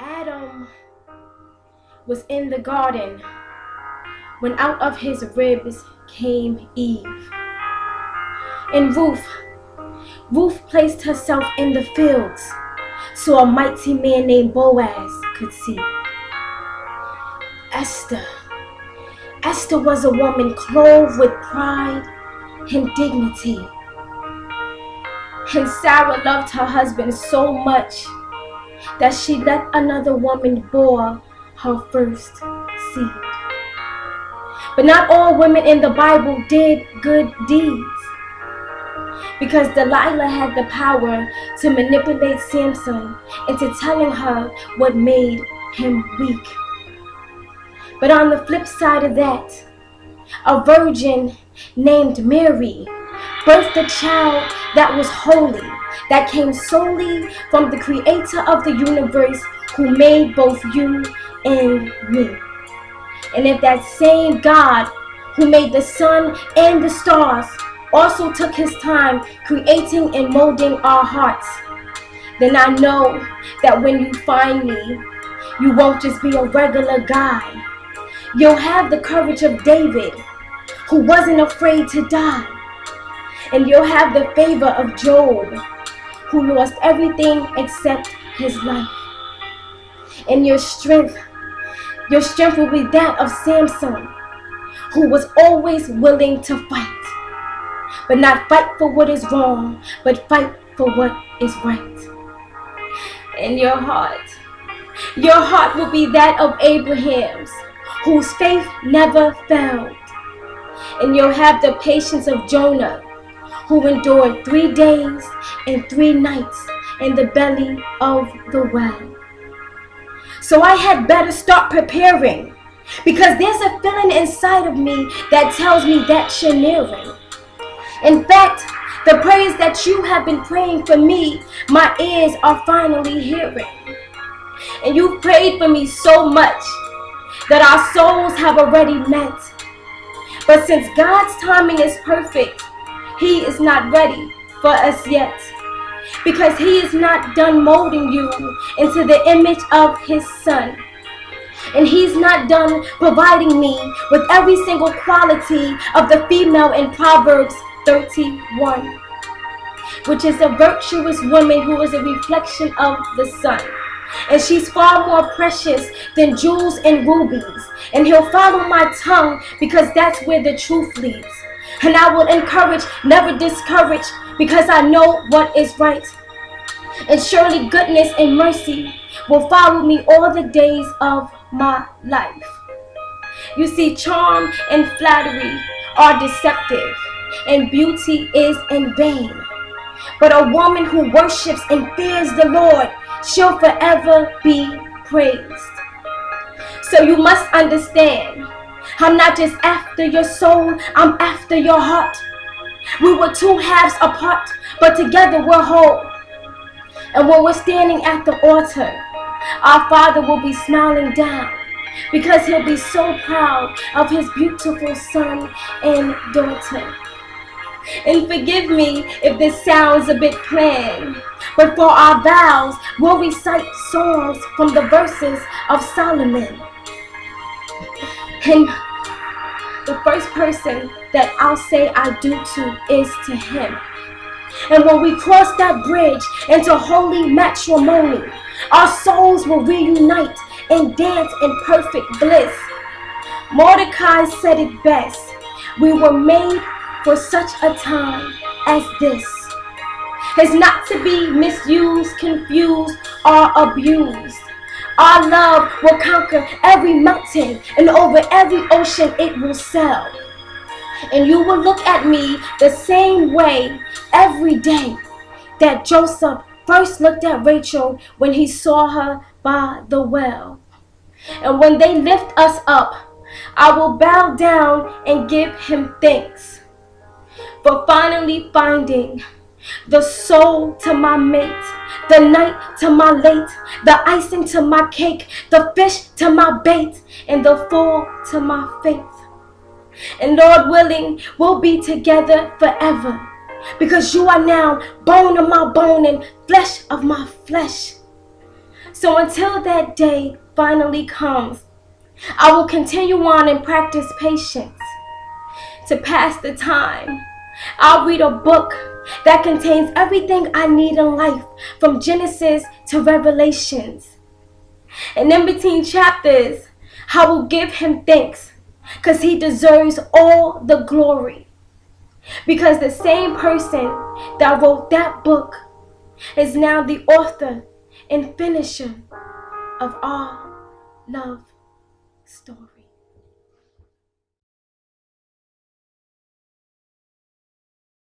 Adam was in the garden when out of his ribs came Eve. And Ruth placed herself in the fields so a mighty man named Boaz could see. Esther was a woman clothed with pride and dignity. And Sarah loved her husband so much that she let another woman bore her first seed. But not all women in the Bible did good deeds, because Delilah had the power to manipulate Samson into telling her what made him weak. But on the flip side of that, a virgin named Mary birthed a child that was holy, that came solely from the creator of the universe who made both you and me. And if that same God who made the sun and the stars also took his time creating and molding our hearts, then I know that when you find me, you won't just be a regular guy. You'll have the courage of David, who wasn't afraid to die. And you'll have the favor of Job, who lost everything except his life. And your strength will be that of Samson, who was always willing to fight. But not fight for what is wrong, but fight for what is right. And your heart will be that of Abraham's, whose faith never failed. And you'll have the patience of Jonah, who endured 3 days and 3 nights in the belly of the well. So I had better start preparing, because there's a feeling inside of me that tells me that you're nearing. In fact, the prayers that you have been praying for me, my ears are finally hearing. And you've prayed for me so much that our souls have already met. But since God's timing is perfect, he is not ready for us yet, because he is not done molding you into the image of his son. And he's not done providing me with every single quality of the female in Proverbs 31, which is a virtuous woman who is a reflection of the sun. And she's far more precious than jewels and rubies. And he'll follow my tongue, because that's where the truth leads. And I will encourage, never discourage, because I know what is right. And surely goodness and mercy will follow me all the days of my life. You see, charm and flattery are deceptive, and beauty is in vain. But a woman who worships and fears the Lord, she'll forever be praised. So you must understand, I'm not just after your soul, I'm after your heart. We were 2 halves apart, but together we're whole. And when we're standing at the altar, our Father will be smiling down, because he'll be so proud of his beautiful son and daughter. And forgive me if this sounds a bit plain, but for our vows, we'll recite songs from the verses of Solomon. And the first person that I'll say I do to is to him. And when we cross that bridge into holy matrimony, our souls will reunite and dance in perfect bliss. Mordecai said it best: we were made for such a time as this. It's not to be misused, confused, or abused. Our love will conquer every mountain, and over every ocean it will sail. And you will look at me the same way every day that Joseph first looked at Rachel when he saw her by the well. And when they lift us up, I will bow down and give him thanks for finally finding the soul to my mate, the night to my late, the icing to my cake, the fish to my bait, and the fall to my faith. And Lord willing, we'll be together forever, because you are now bone of my bone and flesh of my flesh. So until that day finally comes, I will continue on and practice patience. To pass the time, I'll read a book that contains everything I need in life, from Genesis to Revelations. And in between chapters, I will give him thanks, because he deserves all the glory. Because the same person that wrote that book is now the author and finisher of all love stories.